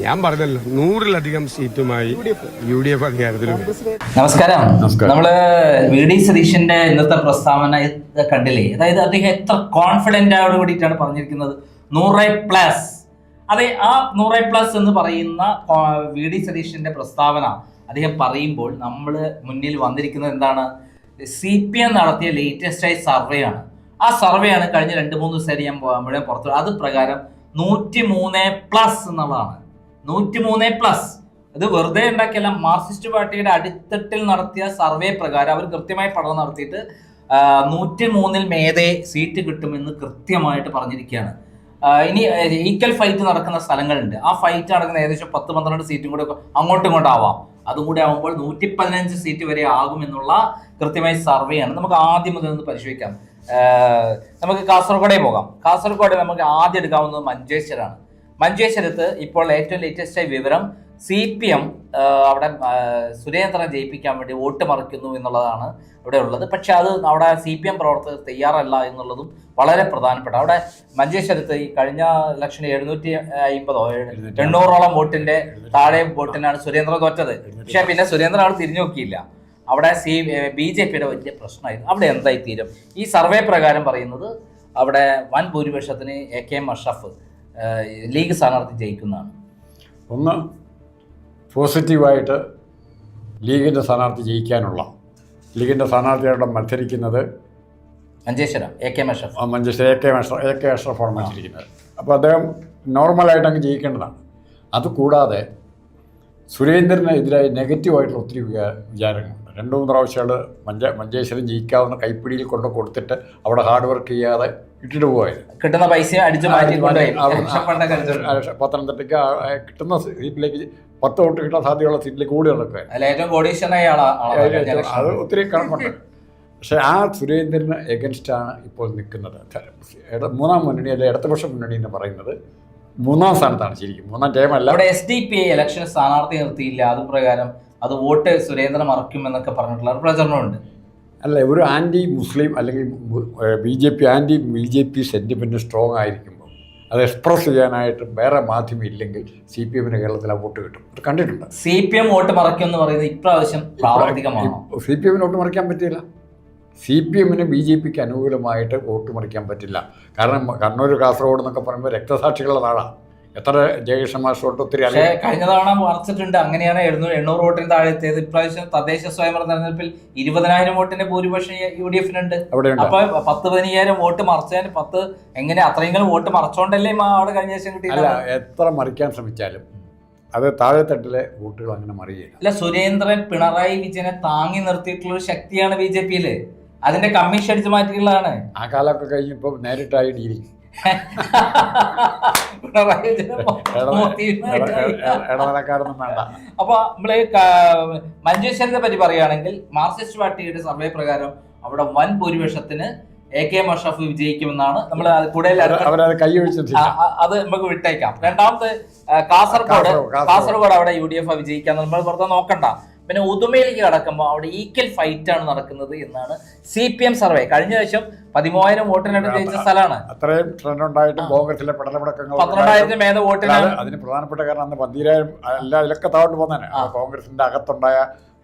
ഞാൻ പറഞ്ഞല്ലോ 100-ലധികം സീറ്റുമായി UDF അധികാരത്തിലുണ്ട്. നമസ്കാരം. നമ്മള് VD സതീശന്റെ ഇന്നത്തെ പ്രസ്താവന കണ്ടില്ലേ? അതായത് അദ്ദേഹം എത്ര കോൺഫിഡന്റോട് കൂടിയിട്ടാണ് പറഞ്ഞിരിക്കുന്നത് 100+. അതെ, ആ 100+ എന്ന് പറയുന്ന VD സതീശന്റെ പ്രസ്താവന അദ്ദേഹം പറയുമ്പോൾ നമ്മൾ മുന്നിൽ വന്നിരിക്കുന്നത് എന്താണ്? CPM നടത്തിയ ലേറ്റസ്റ്റ് ആയ സർവേ ആണ്. ആ സർവേ ആണ് കഴിഞ്ഞ 2-3 ദിവസമായിട്ട് ഞാൻ മുഴുവൻ പുറത്തു. അത് പ്രകാരം 103+ എന്നുള്ളതാണ്. 103+. ഇത് വെറുതെ ഉണ്ടാക്കിയല്ല. മാർക്സിസ്റ്റ് പാർട്ടിയുടെ അടിത്തട്ടിൽ നടത്തിയ സർവേ പ്രകാരം അവർ കൃത്യമായി പഠനം നടത്തിയിട്ട് 103-ൽ മേലെ സീറ്റ് കിട്ടുമെന്ന് കൃത്യമായിട്ട് പറഞ്ഞിരിക്കുകയാണ്. ഇനി ഈക്വൽ ഫൈറ്റ് നടക്കുന്ന സ്ഥലങ്ങളുണ്ട്. ആ ഫൈറ്റ് നടക്കുന്ന ഏകദേശം 10-12 സീറ്റും കൂടെ അങ്ങോട്ടും ഇങ്ങോട്ടും ആവാം. അതും കൂടി ആവുമ്പോൾ 115 സീറ്റ് വരെ ആകുമെന്നുള്ള കൃത്യമായ സർവേ ആണ്. നമുക്ക് ആദ്യം മുതൽ ഒന്ന് പരിശോധിക്കാം. നമുക്ക് കാസർഗോഡേ പോകാം. കാസർഗോഡ് നമുക്ക് ആദ്യം എടുക്കാവുന്നത് മഞ്ചേശ്വരമാണ്. മഞ്ചേശ്വരത്ത് ഇപ്പോൾ ഏറ്റവും ലേറ്റസ്റ്റ് ആയ വിവരം CPM അവിടെ സുരേന്ദ്രനെ ജയിപ്പിക്കാൻ വേണ്ടി വോട്ട് മറിക്കുന്നു എന്നുള്ളതാണ് ഇവിടെ ഉള്ളത്. പക്ഷെ അത് അവിടെ CPM പ്രവർത്തകർ തയ്യാറല്ല എന്നുള്ളതും വളരെ പ്രധാനപ്പെട്ട. അവിടെ മഞ്ചേശ്വരത്ത് ഈ കഴിഞ്ഞ ഇലക്ഷന് 750-800ഓളം വോട്ടിന്റെ താഴെ വോട്ടിനാണ് സുരേന്ദ്രൻ തോറ്റത്. പക്ഷെ പിന്നെ സുരേന്ദ്രൻ അവിടെ തിരിഞ്ഞു നോക്കിയില്ല. അവിടെ BJPയുടെ വലിയ പ്രശ്നമായിരുന്നു. അവിടെ എന്തായി തീരും? ഈ സർവേ പ്രകാരം പറയുന്നത് അവിടെ വൻ ഭൂരിപക്ഷത്തിന് AK അഷ്റഫ് ലീഗ് സ്ഥാനാർത്ഥി ജയിക്കുന്നതാണ്. ഒന്ന്, പോസിറ്റീവായിട്ട് ലീഗിൻ്റെ സ്ഥാനാർത്ഥി ജയിക്കാനുള്ള ലീഗിൻ്റെ സ്ഥാനാർത്ഥിയോടെ മത്സരിക്കുന്നത് മഞ്ചേശ്വരം AK അഷ്റഫ്. മഞ്ചേശ്വരം AK അഷ്റഫാണ് മത്സരിക്കുന്നത്. അപ്പോൾ അദ്ദേഹം നോർമലായിട്ട് അങ്ങ് ജയിക്കേണ്ടതാണ്. അതുകൂടാതെ സുരേന്ദ്രനെതിരായി നെഗറ്റീവായിട്ടുള്ള ഒത്തിരി വിചാരങ്ങളുണ്ട്. 2-3 പ്രാവശ്യങ്ങൾ മഞ്ചേശ്വരം ജയിക്കാവുന്ന കൈപ്പിടിയിൽ കൊണ്ട് കൊടുത്തിട്ട് അവിടെ ഹാർഡ് വർക്ക് ചെയ്യാതെ ഇട്ടിട്ട് പോയത്. കിട്ടുന്ന പൈസ അടിച്ചു മാറ്റി പത്തനംതിട്ടയ്ക്ക് കിട്ടുന്ന സീറ്റിലേക്ക് 10 വോട്ട് കിട്ടാൻ സാധ്യതയുള്ള സീറ്റിലേക്ക് കൂടി നടക്കുക. അത് ഒത്തിരി കണക്കുണ്ട്. പക്ഷേ ആ സുരേന്ദ്രന് എഗൻസ്റ്റാണ് ഇപ്പോൾ നിൽക്കുന്നത്. 3ാം മുന്നണി അല്ലെ ഇടതുപക്ഷ മുന്നണി എന്ന് പറയുന്നത് 3ാം സ്ഥാനത്താണ്. ശരിക്കും 3ാം ടൈമല്ല. അവിടെ SDPI ഇലക്ഷൻ സ്ഥാനാർത്ഥി നിർത്തിയില്ല. അത് പ്രകാരം അത് വോട്ട് സുരേന്ദ്രൻ മറക്കും എന്നൊക്കെ പറഞ്ഞിട്ടുള്ള ഒരു പ്രചരണമുണ്ട്. അല്ല, ഒരു ആൻറ്റി മുസ്ലിം അല്ലെങ്കിൽ BJP സെൻറ്റിമെൻറ്റ് സ്ട്രോങ് ആയിരിക്കുമ്പോൾ അത് എക്സ്പ്രസ് ചെയ്യാനായിട്ട് വേറെ മാധ്യമം ഇല്ലെങ്കിൽ CPMന് കേരളത്തിൽ ആ വോട്ട് കിട്ടും. അത് കണ്ടിട്ടുണ്ട്. CPM വോട്ട് മറക്കും എന്ന് പറയുന്നത് ഇപ്രാവശ്യം പ്രാവർത്തികമാണോ? CPMന് വോട്ട് മറിക്കാൻ പറ്റില്ല. CPMന് BJPക്ക് അനുകൂലമായിട്ട് വോട്ട് മറിക്കാൻ പറ്റില്ല. കാരണം കണ്ണൂർ, കാസർഗോഡ് എന്നൊക്കെ പറയുമ്പോൾ രക്തസാക്ഷികളുടെ നാടാണ്. എത്ര ജയകൃഷ്ണ മാസ്റ്റർ ഒത്തിരി കഴിഞ്ഞ തവണ മറച്ചിട്ടുണ്ട്. അങ്ങനെയാണ് 800 വോട്ടിന് താഴെ എത്തിയത്. ഇപ്രാവശ്യം തദ്ദേശ സ്വയംഭരണ തെരഞ്ഞെടുപ്പിൽ 20,000 വോട്ടിന്റെ ഭൂരിപക്ഷം UDFനുണ്ട്. അപ്പൊ 10-15,000 വോട്ട് മറിച്ചതിന് 10 എങ്ങനെ അത്രയെങ്കിലും വോട്ട് മറച്ചോണ്ടല്ലേ അവിടെ കഴിഞ്ഞ ശേഷം കിട്ടിയില്ല. എത്ര മറിക്കാൻ ശ്രമിച്ചാലും അത് താഴെത്തട്ടിലെ വോട്ടുകൾ അങ്ങനെ മറിയില്ല. അല്ല, സുരേന്ദ്രൻ പിണറായി വിജയനെ താങ്ങി നിർത്തിയിട്ടുള്ള ഒരു ശക്തിയാണ് BJPയില്. അതിന്റെ കമ്മീഷൻ അടിച്ചു മാറ്റിയുള്ളതാണ്. ആ കാലമൊക്കെ കഴിഞ്ഞപ്പോൾ നേരിട്ടായി ഡീലിങ് ഇടനിലക്കാരൊന്നും വേണ്ട. അപ്പൊ നമ്മള് മഞ്ചേശ്വരത്തെ പറ്റി പറയുകയാണെങ്കിൽ മാർക്സിസ്റ്റ് പാർട്ടിയുടെ സർവേ പ്രകാരം അവിടെ വൻ ഭൂരിപക്ഷത്തിന് AK അഷ്റഫ് വിജയിക്കുമെന്നാണ് നമ്മൾ കൂടുതൽ അത് നമുക്ക് വിട്ടേക്കാം. രണ്ടാമത്തെ കാസർഗോഡ് അവിടെ UDF വിജയിക്കാൻ നമ്മൾ പുറത്ത് നോക്കണ്ട. പിന്നെ ഉദുമയിലേക്ക് കടക്കുമ്പോൾ അവിടെ ഈക്വൽ ഫൈറ്റ് ആണ് നടക്കുന്നത് എന്നാണ് CPM സർവേ. കഴിഞ്ഞ വർഷം 13,000 വോട്ടിനടുത്ത് ജയിച്ച സ്ഥലമാണ്. അത്രയും ട്രെൻഡ് ഉണ്ടായിട്ടും കോൺഗ്രസിലെ പടലപ്പടക്കങ്ങൾ 12,000 മേലെ വോട്ടിനാണ്. അതിന് പ്രധാനപ്പെട്ട കാരണം അന്ന് 12,000 എല്ലാ ഇതിലൊക്കെ താഴോട്ട് പോകുന്നതാണ്. കോൺഗ്രസിന്റെ അകത്തുണ്ടായ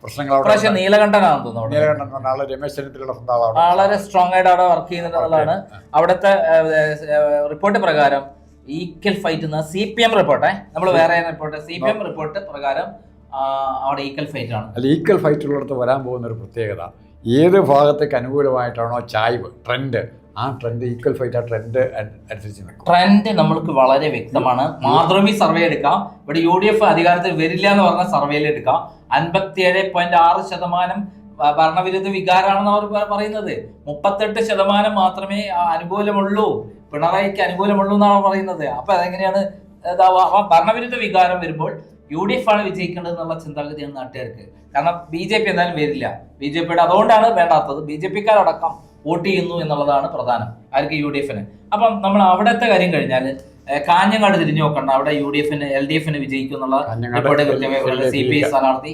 പ്രശ്നങ്ങൾ. നീലകണ്ഠനാണെന്ന് തോന്നുന്നു. നീലകണ്ഠൻ രമേശ് ചെന്നിത്തലയുടെ സ്വന്തം വളരെ സ്ട്രോങ് ആയിട്ട് അവിടെ വർക്ക് ചെയ്യുന്നതാണ്. അവിടുത്തെ റിപ്പോർട്ട് പ്രകാരം ഈക്വൽ ഫൈറ്റ് എന്ന CPM റിപ്പോർട്ട്, നമ്മൾ വേറെ റിപ്പോർട്ട് CPM റിപ്പോർട്ട് പ്രകാരം അവിടെ ഈക്വൽ ഫൈറ്റ് ആണ്. അല്ല, ഈക്വൽ ഫൈറ്റുള്ളിടത്ത് വരാൻ പോകുന്ന ഒരു പ്രത്യേകത, ഏത് ഭാഗത്തേക്ക് അനുകൂലമായിട്ടാണോ ചായ്വ് ട്രെൻഡ്, ആ ട്രെൻഡ് ഈക്വൽ ഫൈറ്റ് ആ ട്രെൻഡ് അനുസരിച്ച് നിൽക്കും. ട്രെൻഡ് നമ്മൾക്ക് വളരെ വ്യക്തമാണ്. മാതൃഭൂമി സർവേ എടുക്കാം. ഇവിടെ UDF അധികാരത്തിൽ വരില്ല എന്ന് പറഞ്ഞ സർവേയിൽ എടുക്കാം. 57.6% ഭരണവിരുദ്ധ വികാരമാണെന്ന് അവർ പറയുന്നത്. 38% മാത്രമേ അനുകൂലമുള്ളൂ, പിണറായിക്ക് അനുകൂലമുള്ളൂ എന്നാണ് പറയുന്നത്. അപ്പൊ അതെങ്ങനെയാണ് ഭരണവിരുദ്ധ വികാരം വരുമ്പോൾ UDF ആണ് വിജയിക്കേണ്ടത് എന്നുള്ള ചിന്താഗതിയാണ് നാട്ടുകാർക്ക്. കാരണം BJP എന്തായാലും വരില്ല. BJPയുടെ അതുകൊണ്ടാണ് വേണ്ടാത്തത്. BJPക്കാരടക്കം വോട്ട് ചെയ്യുന്നു എന്നുള്ളതാണ് പ്രധാനം ആർക്ക് UDFന്. അപ്പം നമ്മൾ അവിടുത്തെ കാര്യം കഴിഞ്ഞാൽ കാഞ്ഞങ്ങാട് തിരിഞ്ഞു നോക്കണ്ട. അവിടെ LDFന് വിജയിക്കും എന്നുള്ള റിപ്പോർട്ട് കൃത്യമായി CPI സ്ഥാനാർത്ഥി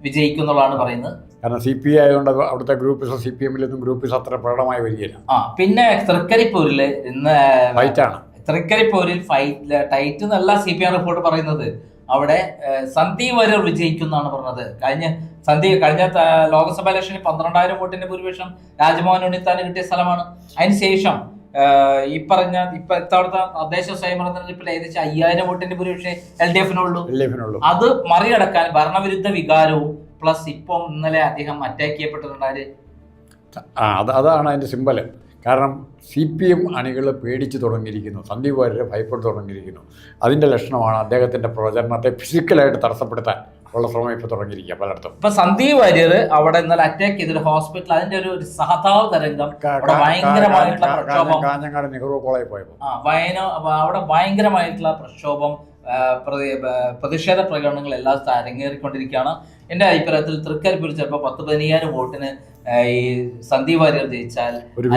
വിജയിക്കും എന്നുള്ളതാണ് പറയുന്നത്. കാരണം CPI ആയതുകൊണ്ട് അവിടുത്തെ ഗ്രൂപ്പ് CPMലൊന്നും ഗ്രൂപ്പ് അത്ര പ്രകടമായി വരികയില്ല. പിന്നെ തൃക്കരിപ്പൂരില് ഇന്ന് ഫൈറ്റാണ്. തൃക്കരിപ്പൂരിൽ ഫൈറ്റ് ടൈറ്റ് എന്നല്ല CPM റിപ്പോർട്ട് പറയുന്നത്. അവിടെ സന്ദീപ് വാര്യർ വിജയിക്കുന്നാണ് പറഞ്ഞത്. കഴിഞ്ഞ ലോക്സഭാ ഇലക്ഷനിൽ 12,000 വോട്ടിന്റെ ഭൂരിപക്ഷം രാജ്മോഹൻ ഉണ്ണിത്താന് കിട്ടിയ സ്ഥലമാണ്. അതിനുശേഷം ഇത്തവണത്തെ തദ്ദേശ സ്വയംഭരണ തെരഞ്ഞെടുപ്പിൽ ഏകദേശം 5,000 വോട്ടിന്റെ ഭൂരിപക്ഷം LDF-നുള്ളൂ. അത് മറികടക്കാൻ ഭരണവിരുദ്ധ വികാരവും പ്ലസ് ഇപ്പം ഇന്നലെ അദ്ദേഹം അറ്റാക്ക് ചെയ്യപ്പെട്ടിട്ടുണ്ടാര്. അതാണ് അതിന്റെ സിമ്പല്. കാരണം CPM അണികൾ പേടിച്ചു തുടങ്ങിയിരിക്കുന്നു, സന്ദീപ് വാര്യരെ ഭയപ്പെട്ടു തുടങ്ങിയിരിക്കുന്നു. അതിന്റെ ലക്ഷണമാണ് അദ്ദേഹത്തിന്റെ പ്രചരണത്തെ ഫിസിക്കലായിട്ട് തടസ്സപ്പെടുത്താൻ ഉള്ള ശ്രമം ഇപ്പോൾ തുടങ്ങിയിരിക്കുക പലയിടത്തും. ഇപ്പൊ സന്ദീപ് വാര്യർ അവിടെ ഇന്നലെ അറ്റാക്ക് ചെയ്തൊരു ഹോസ്പിറ്റൽ, അതിന്റെ ഒരു സഹതാപ തരംഗം, ഭയങ്കരമായിട്ടുള്ള പ്രക്ഷോഭം, കാഞ്ഞങ്ങാട് നെഹ്റു കോളേജിൽ പോയപ്പോൾ അവിടെ ഭയങ്കരമായിട്ടുള്ള പ്രക്ഷോഭം, പ്രതിഷേധ പ്രകടനങ്ങൾ എല്ലാം അരങ്ങേറിക്കൊണ്ടിരിക്കുകയാണ്. എന്റെ അഭിപ്രായത്തിൽ തൃക്കരിപ്പൂർ ചിലപ്പോൾ 10-15,000 വോട്ടിന് ഈ സന്ദീപ് വാര്യർ ജയിച്ചാൽ ഒരു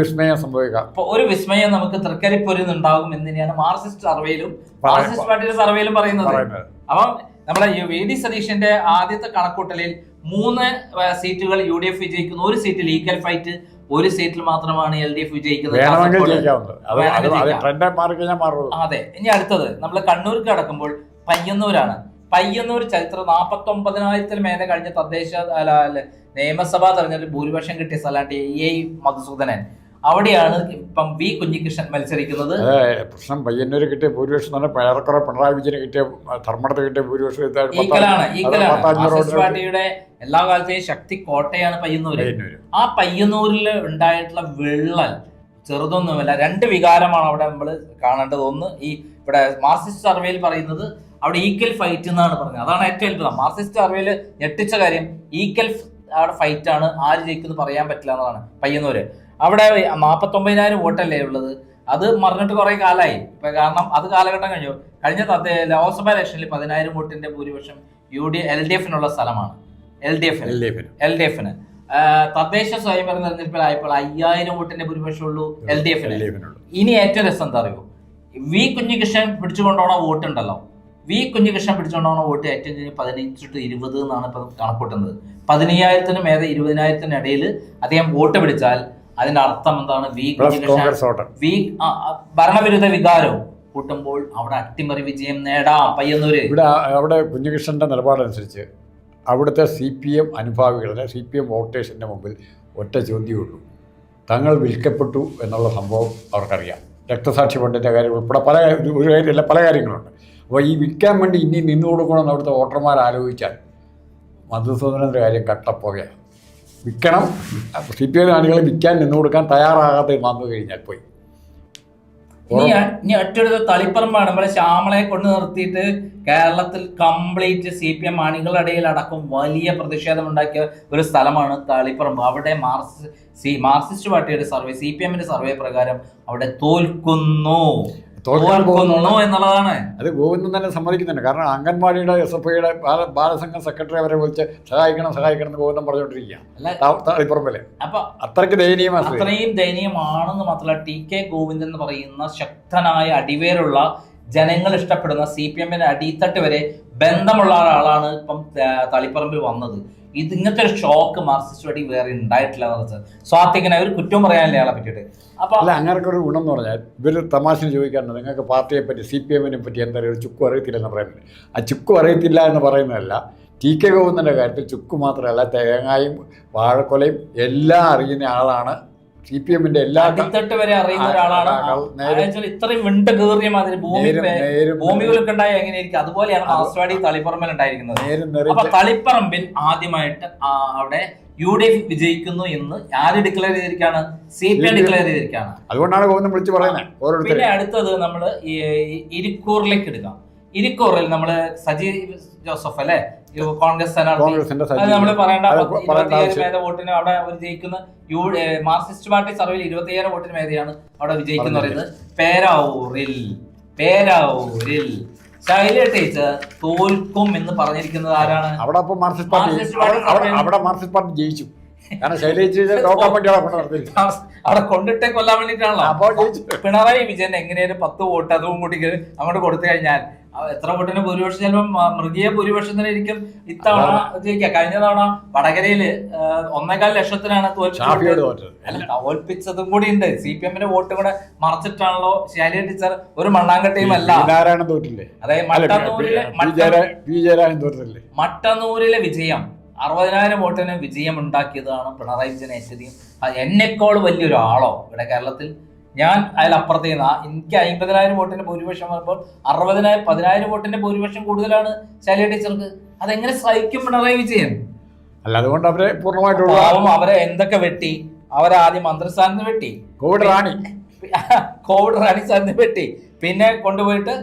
വിസ്മയം സംഭവിക്കാം. ഒരു വിസ്മയം നമുക്ക് തൃക്കരിപ്പൂരിൽ നിന്നുണ്ടാകും എന്ന് തന്നെയാണ് മാർക്സിസ്റ്റ് പാർട്ടിയുടെ സർവേയിലും പറയുന്നത്. അപ്പം നമ്മുടെ VD സതീശന്റെ ആദ്യത്തെ കണക്കൂട്ടലിൽ 3 സീറ്റുകൾ UDF വിജയിക്കുന്നു, 1 സീറ്റിൽ ഈക്വൽ ഫൈറ്റ്, 1 സീറ്റിൽ മാത്രമാണ് LDF വിജയിക്കുന്നത്. അതെ. ഇനി അടുത്തത് നമ്മൾ കണ്ണൂർക്ക് കടക്കുമ്പോൾ പയ്യന്നൂരാണ്. പയ്യന്നൂർ ചരിത്രം 49,000 മേലെ കഴിഞ്ഞ നിയമസഭാ തെരഞ്ഞെടുപ്പിൽ ഭൂരിപക്ഷം കിട്ടിയ സ്ഥലമാണ് A മധുസൂദനൻ. അവിടെയാണ് ഇപ്പം V കുഞ്ഞികൃഷ്ണൻ മത്സരിക്കുന്നത്. പ്രശ്നം പയ്യന്നൂര് കിട്ടിയ ഭൂരിപക്ഷം ഏറെക്കുറെ പിണറായി വിജയന് കിട്ടിയ ധർമ്മടത്ത് കിട്ടിയ ഭൂരിപക്ഷം പാർട്ടിയുടെ എല്ലാ കാലത്തെയും ശക്തി കോട്ടയാണ് പയ്യന്നൂര്. ആ പയ്യന്നൂരിൽ ഉണ്ടായിട്ടുള്ള വിള്ളൽ ചെറുതൊന്നുമല്ല. 2 വികാരമാണ് അവിടെ നമ്മൾ കാണേണ്ടത്. ഒന്ന്, ഇവിടെ മാർക്സിസ്റ്റ് സർവേയിൽ പറയുന്നത് അവിടെ ഈക്വൽ ഫൈറ്റ് എന്നാണ് പറഞ്ഞത്. അതാണ് ഏറ്റവും അത്ഭുതം. മാർക്സിസ്റ്റ് സർവേയിൽ ഞെട്ടിച്ച കാര്യം ഈക്വൽ അവിടെ ഫൈറ്റ് ആണ്, ആര് ജയിക്കുമെന്ന് പറയാൻ പറ്റില്ല എന്നതാണ്. പയ്യന്നൂര് അവിടെ 49,000 വോട്ടല്ലേ ഉള്ളത്. അത് മറിഞ്ഞിട്ട് കുറെ കാലമായി. കാരണം അത് കാലഘട്ടം കഴിഞ്ഞു. കഴിഞ്ഞ ലോക്സഭാ ഇലക്ഷനിൽ 10,000 വോട്ടിന്റെ ഭൂരിപക്ഷം LDF-നുള്ള സ്ഥലമാണ്. LDF-ന് തദ്ദേശ സ്വയംഭരണ തെരഞ്ഞെടുപ്പിലായപ്പോൾ 5,000 വോട്ടിന്റെ ഭൂരിപക്ഷം ഉള്ളൂ LDF-ന്. ഇനി ഏറ്റവും രസം എന്താ അറിയോ, V കുഞ്ഞികൃഷ്ണൻ പിടിച്ചുകൊണ്ടോണ വോട്ട് ഉണ്ടല്ലോ, V കുഞ്ഞികൃഷ്ണൻ പിടിച്ചുകൊണ്ടോണ വോട്ട് ഏറ്റവും 15-20 എന്നാണ് ഇപ്പൊ കണക്കൂട്ടുന്നത്. 15,000-നും 20,000-നും ഇടയിൽ അദ്ദേഹം വോട്ട് പിടിച്ചാൽ അതിന്റെ അർത്ഥം എന്താണ്? V കുഞ്ഞികൃഷ്ണൻ ഭരണവിരുദ്ധ വികാരവും കൂട്ടുമ്പോൾ അവിടെ അട്ടിമറി വിജയം നേടാം പയ്യന്നൂര്. അവിടെ കുഞ്ഞികൃഷ്ണന്റെ നിലപാടനുസരിച്ച് അവിടുത്തെ CPM അനുഭാവികളുടെ CPM വോട്ടേഴ്സിന്റെ മുമ്പിൽ ഒറ്റ ചോദ്യമുള്ളൂ, തങ്ങൾ വിൽക്കപ്പെട്ടു എന്നുള്ള സംഭവം അവർക്കറിയാം. രക്തസാക്ഷി ഫണ്ടിന്റെ കാര്യം ഉൾപ്പെടെ പല കാര്യങ്ങളുണ്ട്. അപ്പോൾ ഈ വിൽക്കാൻ വേണ്ടി ഇനി നിന്നു കൊടുക്കണമെന്ന് അവിടുത്തെ വോട്ടർമാർ ആലോചിച്ചാൽ മധുസൂദനൻ്റെ കാര്യം കട്ടപ്പോകയാണ്. വിൽക്കണം, CPM അണികളെ വിൽക്കാൻ നിന്നു കൊടുക്കാൻ തയ്യാറാകാതെ വന്നു കഴിഞ്ഞാൽ പോയി. ഇനി ഒറ്റൊരു തളിപ്പറമ്പാണ്. നമ്മളെ ശ്യാമളയെ കൊണ്ട് നിർത്തിയിട്ട് കേരളത്തിൽ കംപ്ലീറ്റ് CPM അണികളുടെ ഇടയിൽ അടക്കം വലിയ പ്രതിഷേധം ഉണ്ടാക്കിയ ഒരു സ്ഥലമാണ് തളിപ്പറമ്പ്. അവിടെ മാർക്സിസ്റ്റ് പാർട്ടിയുടെ സർവേ, CPM-ന്റെ സർവേ പ്രകാരം അവിടെ തോൽക്കുന്നു എന്നുള്ളതാണ്. അത് ഗോവിന്ദൻ തന്നെ സമ്മതിക്കുന്നുണ്ട്. കാരണം അംഗൻവാടിയുടെ SFIയുടെ ബാലസംഘം സെക്രട്ടറി അവരെ വിളിച്ച് സഹായിക്കണം എന്ന് ഗോവിന്ദൻ പറഞ്ഞുകൊണ്ടിരിക്കുകയാണ്. അപ്പൊ അത്രയ്ക്ക് അത്രയും ദയനീയമാണെന്ന് മാത്രമല്ല, TK ഗോവിന്ദൻ എന്ന് പറയുന്ന ശക്തനായ അടിവേരുള്ള ജനങ്ങൾ ഇഷ്ടപ്പെടുന്ന CPM-ന്റെ അടിത്തട്ട് വരെ ബന്ധമുള്ള ഒരാളാണ് ഇപ്പം തളിപ്പറമ്പിൽ വന്നത്. ഇങ്ങനത്തെ ഒരു ഷോക്ക് മാർക്സിസ്റ്റ് പാർട്ടി വേറെ ഉണ്ടായിട്ടില്ല എന്ന് വെച്ചാൽ സ്വാത്തികനായ ഒരു കുറ്റവും പറയാനില്ല അയാളെ പറ്റിയിട്ട്. അപ്പോൾ അല്ല, അങ്ങനൊക്കെ ഒരു ഗുണം എന്ന് പറഞ്ഞാൽ ഇവർ തമാശന് ചോദിക്കാറുണ്ട്, നിങ്ങൾക്ക് പാർട്ടിയെ പറ്റി CPM-നെ പറ്റി എന്താ ഒരു ചുക്കും അറിയത്തില്ല എന്ന് പറയുന്നത്. ആ ചുക്കും അറിയത്തില്ല എന്ന് പറയുന്നതല്ല, TK ഗോവിന്ദൻ്റെ കാര്യത്തിൽ ചുക്ക് മാത്രമല്ല തേങ്ങായും വാഴക്കൊലയും എല്ലാം അറിയുന്ന ആളാണ്. CPM-ന്റെ എല്ലാ അടിത്തട്ട് വരെ അറിയുന്ന ഒരാളാണ്. ഇത്രയും വിണ്ട് കീറിയ മാതിരി ഭൂമികളൊക്കെ ഉണ്ടായ എങ്ങനെയായിരിക്കും, അതുപോലെയാണ് മാർക്സ്വാടി തളിപ്പറമ്പിൽ ഉണ്ടായിരിക്കുന്നത്. അപ്പൊ തളിപ്പറമ്പിൽ ആദ്യമായിട്ട് അവിടെ UDF വിജയിക്കുന്നു എന്ന് ആര് ഡിക്ലെയർ ചെയ്തിരിക്കുകയാണ്? CPM ഡിക്ലെയർ ചെയ്തിരിക്കുകയാണ്. അതുകൊണ്ടാണ് ഗോവിന്ദൻ വിളിച്ചു പറയുന്നത്. പിന്നെ അടുത്തത് നമ്മള് ഇരിക്കൂറിലേക്ക് എടുക്കാം. ഇരിക്കൂറിൽ നമ്മള് സജി ജോസഫ് അല്ലെ, കോൺഗ്രസ് സ്ഥാനാർത്ഥി, നമ്മൾ പറയേണ്ട 25,000 വോട്ടിന് അവിടെ അവർ ജയിക്കുന്ന. മാർക്സിസ്റ്റ് പാർട്ടി സർവേയിൽ 25,000 വോട്ടിന് മേലെയാണ് അവിടെ വിജയിക്കുന്ന പറയുന്നത്. പേരാവൂരിൽ ശൈല ടീച്ചർ തോൽക്കും എന്ന് പറഞ്ഞിരിക്കുന്നത് ആരാണ്? അവിടെ മാർക്സിസ്റ്റ് പാർട്ടി ജയിച്ചു. അവിടെ കൊണ്ടിട്ടേ കൊല്ലാൻ വേണ്ടിട്ടാണല്ലോ. പിണറായി വിജയൻ എങ്ങനെയാലും 10 വോട്ട് അതും കൂടി അങ്ങോട്ട് കൊടുത്തു കഴിഞ്ഞാൽ എത്ര വോട്ടിന് ഭൂരിപക്ഷം ചിലപ്പോൾ മൃഗീയ ഭൂരിപക്ഷത്തിനായിരിക്കും ഇത്തവണ ജയിക്കുക. കഴിഞ്ഞ തവണ വടകരയില് 1.25 ലക്ഷത്തിനാണ് തോൽപ്പിച്ചതും കൂടി ഉണ്ട്. CPM-ന്റെ വോട്ട് കൂടെ മറച്ചിട്ടാണല്ലോ ശാലിയ ടീച്ചർ ഒരു മണ്ണാങ്കട്ടയും അല്ല. അതായത് മട്ടന്നൂരിലെ വിജയം 60,000 വോട്ടിന് വിജയം ഉണ്ടാക്കിയതാണ് പിണറായി വിജയൻ. ഏറ്റവും എന്നെക്കാൾ വലിയൊരു ആളോ ഇവിടെ കേരളത്തിൽ ഞാൻ അതിലപ്പുറത്ത് ചെയ്യുന്ന എനിക്ക് 50,000 വോട്ടിന്റെ ഭൂരിപക്ഷം വരുമ്പോൾ 10,000 വോട്ടിന്റെ ഭൂരിപക്ഷം കൂടുതലാണ് ശാലിയ ടീച്ചർക്ക്. അതെങ്ങനെ സഹിക്കും പിണറായി വിജയൻ? അല്ല, അതുകൊണ്ട് അവരെ പൂർണ്ണമായിട്ടുള്ള അവരെ എന്തൊക്കെ വെട്ടി? അവരെ ആദ്യം മന്ത്രിസ്ഥാനത്ത് വെട്ടി, കോവിഡ് റാണി സ്ഥാനത്ത് വെട്ടി, പിന്നെ കൊണ്ടുപോയിട്ട്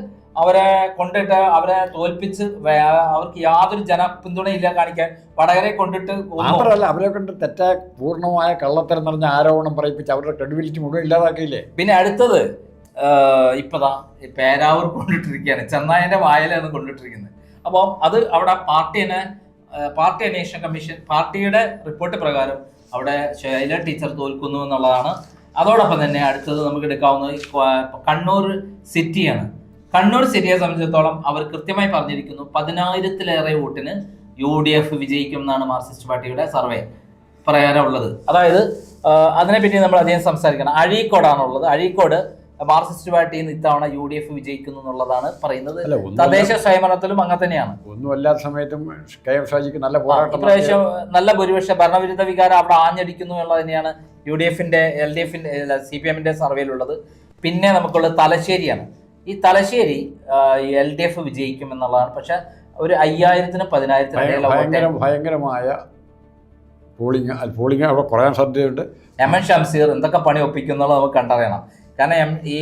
അവരെ തോൽപ്പിച്ച് അവർക്ക് യാതൊരു ജനപിന്തുണയില്ല കാണിക്കാൻ വടകരയെ കൊണ്ടിട്ട് മാത്രമല്ല അവരെ കൊണ്ട് തെറ്റായ പൂർണ്ണമായ കള്ളത്തരം നിറഞ്ഞ ആരോപണം പറയിപ്പിച്ച് അവരുടെ ക്രെഡിബിലിറ്റി മുഴുവൻ ഇല്ലാതാക്കിയില്ലേ. പിന്നെ അടുത്തത് ഇപ്പതാ പേരാവൂർ കൊണ്ടിട്ടിരിക്കുകയാണ്, ചെന്നായന്റെ വായലാണ് കൊണ്ടിട്ടിരിക്കുന്നത്. അപ്പോൾ അത് അവിടെ പാർട്ടി അന്വേഷണ കമ്മീഷൻ പാർട്ടിയുടെ റിപ്പോർട്ട് പ്രകാരം അവിടെ ശൈല ടീച്ചർ തോൽക്കുന്നു എന്നുള്ളതാണ്. അതോടൊപ്പം തന്നെ അടുത്തത് നമുക്ക് എടുക്കാവുന്നത് കണ്ണൂർ സിറ്റിയാണ്. കണ്ണൂർ സിറ്റിയെ സംബന്ധിച്ചിടത്തോളം അവർ കൃത്യമായി പറഞ്ഞിരിക്കുന്നു 10,000-ലേറെ വോട്ടിന് UDF വിജയിക്കും എന്നാണ് മാർക്സിസ്റ്റ് പാർട്ടിയുടെ സർവേ പറയാനുള്ളത്. അതായത് അതിനെപ്പറ്റി നമ്മൾ അധികം സംസാരിക്കണം. അഴീക്കോടാണുള്ളത്. അഴീക്കോട് മാർക്സിസ്റ്റ് പാർട്ടിയിൽ നിന്ന് ഇത്തവണ UDF വിജയിക്കുന്നു എന്നുള്ളതാണ് പറയുന്നത്. തദ്ദേശ സ്വയംഭരണത്തിലും അങ്ങനെ തന്നെയാണ്. ഒന്നുമല്ലാത്ത സമയത്തും KM ഷാജിക്ക് നല്ല പോരാട്ടം, ഇപ്രാവശ്യം നല്ല ഭൂരിപക്ഷം ഭരണവിരുദ്ധ വികാരം അവിടെ ആഞ്ഞടിക്കുന്നു എന്നുള്ളത് തന്നെയാണ് UDF-ന്റെ LDF-ന്റെ CPM-ന്റെ സർവേയിലുള്ളത്. പിന്നെ നമുക്കുള്ളത് തലശ്ശേരിയാണ്. ഈ തലശ്ശേരി LDF വിജയിക്കും എന്നുള്ളതാണ്. പക്ഷെ ഒരു 5,000-നും 10,000-നും ഭയങ്കരമായ പോളിംഗ് അവിടെ കുറയാൻ സാധ്യതയുണ്ട്. MN ഷംസീർ എന്തൊക്കെ പണി ഒപ്പിക്കും എന്നുള്ളത് നമുക്ക് കണ്ടറിയണം. കാരണം ഈ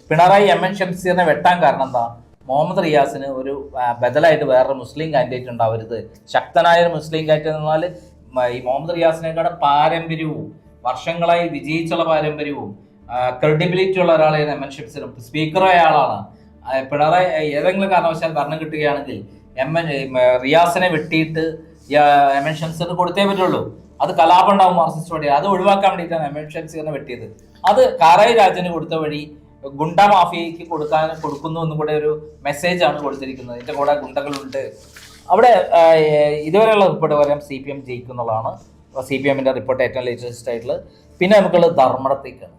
പിണറായി MN ഷംസീറിനെ വെട്ടാൻ കാരണം എന്താ? മുഹമ്മദ് റിയാസിന് ഒരു ബദലായിട്ട് വേറൊരു മുസ്ലിം കാൻഡിഡേറ്റ് ഉണ്ടാവരുത്. ശക്തനായ ഒരു മുസ്ലിം കാൻഡിഡേറ്റ് എന്നാൽ ഈ മുഹമ്മദ് റിയാസിനേക്കാളും പാരമ്പര്യവും വർഷങ്ങളായി വിജയിച്ചുള്ള പാരമ്പര്യവും ക്രെഡിബിലിറ്റി ഉള്ള ഒരാളായിരുന്നു MN ഷംസീറും. സ്പീക്കറായ ആളാണ്. പിണറായി ഏതെങ്കിലും കാരണവശാൽ ഭരണം കിട്ടുകയാണെങ്കിൽ റിയാസിനെ വെട്ടിയിട്ട് MN ഷംസീറിന് കൊടുത്തേ പറ്റുള്ളൂ. അത് കലാപം ഉണ്ടാവും മാർക്സിസ്റ്റ് പാർട്ടി. അത് ഒഴിവാക്കാൻ വേണ്ടിയിട്ടാണ് MN ഷംസീറിനെ വെട്ടിയത്. അത് കാരായി രാജന് കൊടുത്ത വഴി ഗുണ്ട മാഫിയയ്ക്ക് കൊടുക്കുന്നു എന്നും കൂടെ ഒരു മെസ്സേജാണ് കൊടുത്തിരിക്കുന്നത്. ഇതിന്റെ കൂടെ ഗുണ്ടകളുണ്ട് അവിടെ. ഇതുവരെയുള്ള റിപ്പോർട്ട് പറയാം CPM ജയിക്കുന്നുള്ളതാണ്. CPM-ന്റെ റിപ്പോർട്ട് ഏറ്റവും ലേറ്റസ്റ്റ് ആയിട്ടുള്ളത്. പിന്നെ നമുക്കുള്ളത് ധർമ്മടത്തേക്കാണ്.